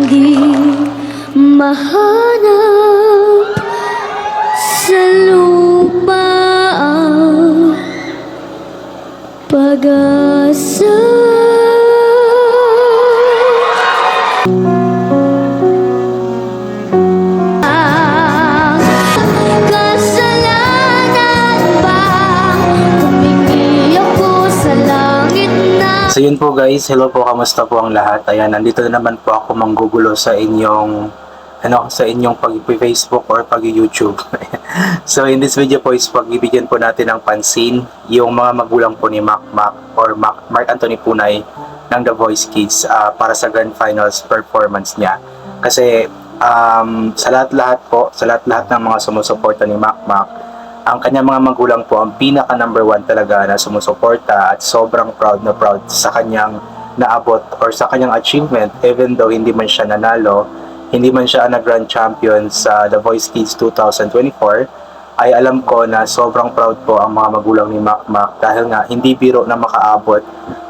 di mahanap sa lupa ang pag-asa. So yun po guys, hello po, kamusta po ang lahat? Ayan, nandito na naman po ako manggugulo sa inyong sa inyong pag-Facebook or pag-YouTube. So in this video po is pagbibigyan po natin ng pansin yung mga magulang po ni Mac or Mark Anthony Punay ng The Voice Kids para sa Grand Finals performance niya. Kasi sa lahat-lahat ng mga sumusuporta ni Mac, ang kanyang mga magulang po ang pinaka number one talaga na sumusuporta at sobrang proud na proud sa kanyang naabot or sa kanyang achievement, even though hindi man siya nanalo, hindi man siya na grand champion sa The Voice Kids 2024, ay alam ko na sobrang proud po ang mga magulang ni Mac dahil nga hindi biro na makaabot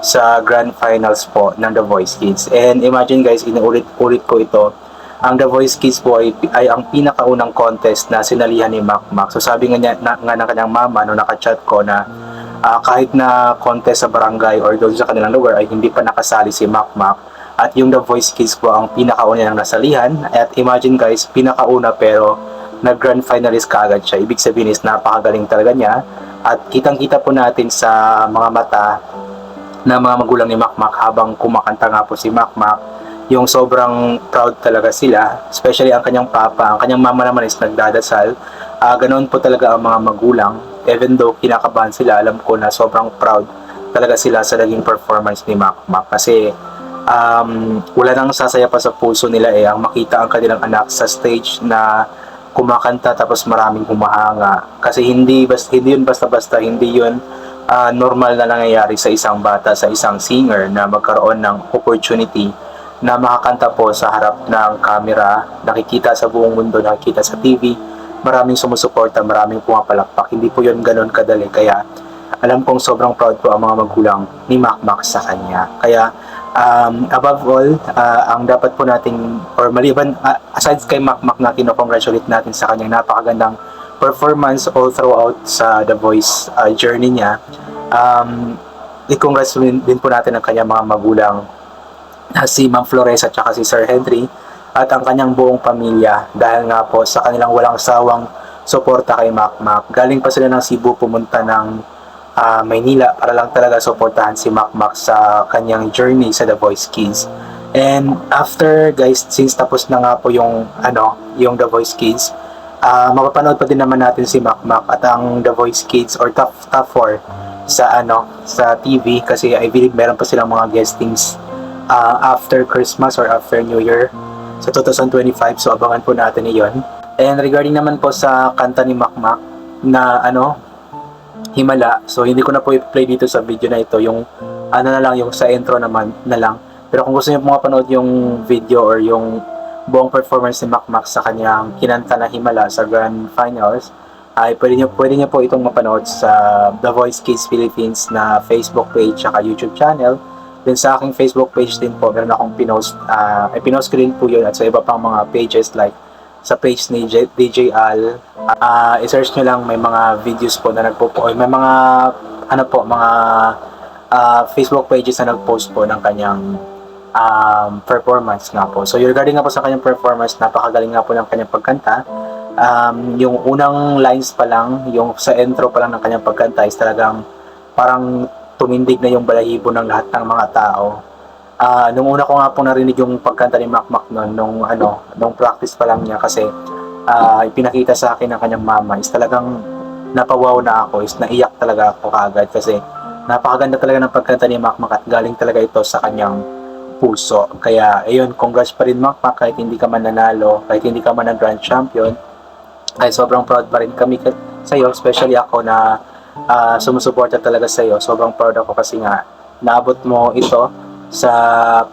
sa grand finals po ng The Voice Kids. And imagine guys, inuulit-ulit ko ito, ang The Voice Kids po ay ang pinakaunang contest na sinalihan ni Mac. So sabi nga niya ng kanyang mama no, nakachat ko na kahit na contest sa barangay or doon sa kanilang lugar ay hindi pa nakasali si Mac. At yung The Voice Kids po ang pinakauna ng nasalihan. At imagine guys, pinakauna pero nag-grand finalist kaagad siya. Ibig sabihin is napakagaling talaga niya. At kitang-kita po natin sa mga mata na mga magulang ni Mac habang kumakanta nga po si Mac, yung sobrang proud talaga sila, especially ang kanyang papa. Ang kanyang mama naman is nagdadasal. Ganoon po talaga ang mga magulang, even though kinakabahan sila, alam ko na sobrang proud talaga sila sa naging performance ni Mac kasi wala nang sasaya pa sa puso nila ang makita ang kanilang anak sa stage na kumakanta tapos maraming humahanga. Kasi hindi yun basta-basta, hindi yun normal na nangyayari sa isang bata, sa isang singer na magkaroon ng opportunity na makakanta po sa harap ng camera, nakikita sa buong mundo, nakikita sa TV, maraming sumusuporta, maraming pumapalakpak. Hindi po yun ganun kadali. Kaya alam kong sobrang proud po ang mga magulang ni Mac sa kanya. Kaya above all, ang dapat po nating, or maliban, aside kay Mac na kinocongratulate natin sa kanyang napakagandang performance all throughout sa The Voice journey niya, i-congratulate din po natin ang kanyang mga magulang, si Ma'am Flores at saka si Sir Henry at ang kanyang buong pamilya, dahil nga po sa kanilang walang sawang suporta kay Mac. Galing pa sila ng Cebu pumunta ng Maynila para lang talaga suportahan si Mac sa kanyang journey sa The Voice Kids. And after guys, since tapos na nga po yung The Voice Kids, mapapanood pa din naman natin si Mac at ang The Voice Kids or top 4 sa TV, kasi I believe meron pa silang mga guestings after Christmas or after New Year sa 2025, so abangan po natin iyon. And regarding naman po sa kanta ni Mac na Himala, so hindi ko na po i-play dito sa video na ito, yung na lang, yung sa intro naman na lang. Pero kung gusto niyo po mapanood yung video or yung buong performance ni Mac sa kanyang kinanta na Himala sa Grand Finals, ay pwede niyo po itong mapanood sa The Voice Kids Philippines na Facebook page at YouTube channel. Then sa aking Facebook page din po, meron akong pinost ko din po yun, at sa iba pang mga pages like sa page ni DJ Al, i-search nyo lang, may mga videos po na may mga mga Facebook pages na nagpost po ng kanyang performance nga po. So regarding nga po sa kanyang performance, napakagaling nga po ng kanyang pagkanta. Yung unang lines pa lang, yung sa intro pa lang ng kanyang pagkanta is talagang parang tumindig na yung balahibo ng lahat ng mga tao. Nung una ko nga po narinig yung pagkanta ni Mac nung practice pa lang niya, kasi ipinakita sa akin ng kanyang mama, is talagang napawaw na ako, is naiyak talaga ako kaagad, kasi napakaganda talaga ng pagkanta ni Mac at galing talaga ito sa kanyang puso. Kaya ayun, congrats pa rin Mac, kahit hindi ka man nanalo, kahit hindi ka man na grand champion, ay sobrang proud pa rin kami sa iyo, especially ako na sumusuporta talaga sa iyo. Sobrang proud ako kasi nga naabot mo ito sa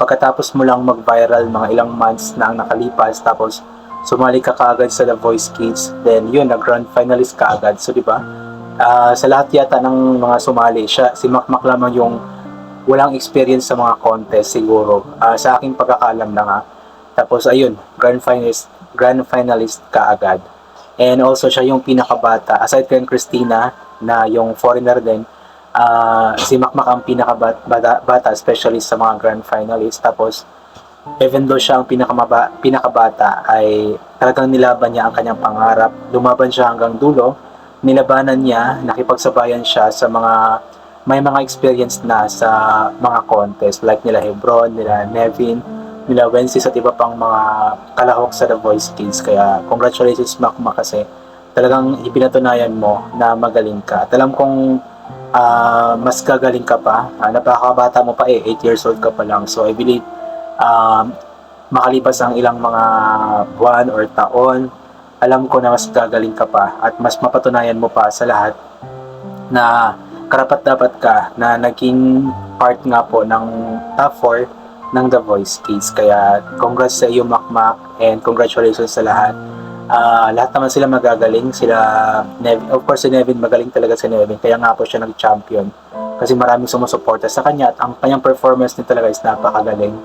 pagkatapos mo lang mag-viral mga ilang months na ang nakalipas, tapos sumali ka kaagad sa The Voice Kids, then yun, nag-grand finalist ka agad. So di ba, sa lahat yata ng mga sumali, si Mac lamang yung walang experience sa mga contest siguro, sa aking pagkakalam lang Tapos ayun, grand finalist kaagad. And also siya yung pinakabata, aside kay Christina na yung foreigner din, si Makmak ang pinakabata, especially sa mga grand finalists. Tapos even though siya ang pinakabata, ay talagang nilaban niya ang kanyang pangarap. Lumaban siya hanggang dulo, nilabanan niya, nakipagsabayan siya sa may mga experience na sa mga contest like nila Hebron, nila Nevin, nila Wences at iba pang mga kalahok sa The Voice Kids. Kaya congratulations Makmak, kasi talagang ipinatunayan mo na magaling ka. At alam kong mas gagaling ka pa. Napakabata mo pa 8 years old ka pa lang. So I believe makalipas ang ilang mga buwan or taon, alam ko na mas gagaling ka pa at mas mapatunayan mo pa sa lahat na karapat-dapat ka na naging part nga po ng top 4 ng The Voice Kids. Kaya congrats sa iyo Makmak, and congratulations sa lahat. Lahat naman sila magagaling. Of course si Nevin, magaling talaga si Nevin, kaya nga po siya nag-champion kasi maraming sumusuporta sa kanya at ang kanyang performance din talaga is napakagaling.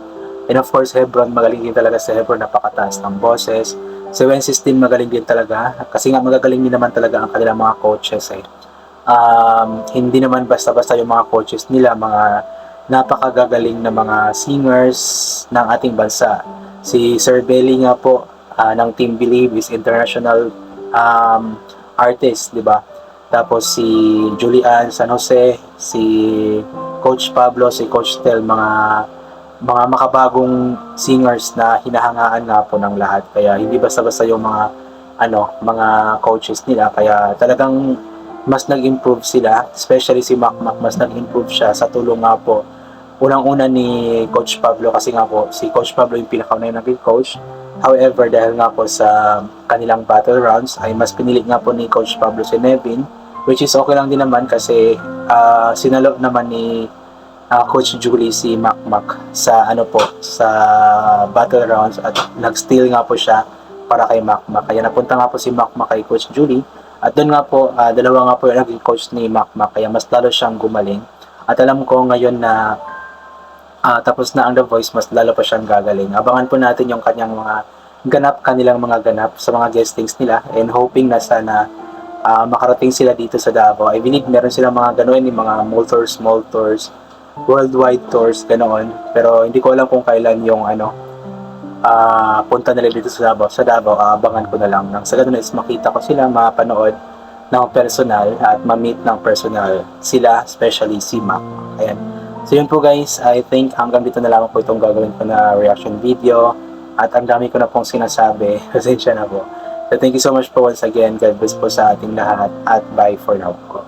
And of course Hebron, magaling din talaga si Hebron, napakataas ng boses. Si Wences din magaling din talaga kasi nga magagaling din naman talaga ang kanilang mga coaches hindi naman basta-basta yung mga coaches nila, mga napakagagaling na mga singers ng ating bansa. Si Sir Belly nga po ng Team Believe is international artist, di ba? Tapos si Julian San Jose, si Coach Pablo, si Coach Tel, mga makabagong singers na hinahangaan nga po ng lahat. Kaya hindi basta-basta yung mga coaches nila. Kaya talagang mas nag-improve sila, especially si Makmak, mas nag-improve siya sa tulong nga po unang-una ni Coach Pablo, kasi nga po si Coach Pablo yung pinakauna yung naging coach. However, dahil nga po sa kanilang battle rounds ay mas pinili nga po ni Coach Pablo si Nevin, which is okay lang din naman kasi sinalo naman ni Coach Julie si Makmak sa sa battle rounds at nag-steal nga po siya para kay Makmak. Kaya napunta nga po si Makmak kay Coach Julie. At doon nga po, dalawa nga po yung naging coach ni Makmak, kaya mas lalo siyang gumaling. At alam ko ngayon na tapos na ang The Voice, mas lalo pa siyang gagaling. Abangan po natin yung kanilang mga ganap sa mga guestings nila, and hoping na sana makarating sila dito sa Davao. I believe meron silang mga ganoon, yung mga small tours, worldwide tours, ganoon. Pero hindi ko alam kung kailan yung punta nila dito sa Davao. Abangan ko na lang. Nang sa ganun is makita ko sila, mapanood ng personal at ma-meet ng personal sila, especially si Mac. Ayan. So yun po guys, I think hanggang dito na lang po itong gagawin ko na reaction video at ang dami ko na pong sinasabi. Pasensya na po. So thank you so much po once again. God bless po sa ating lahat at bye for now po.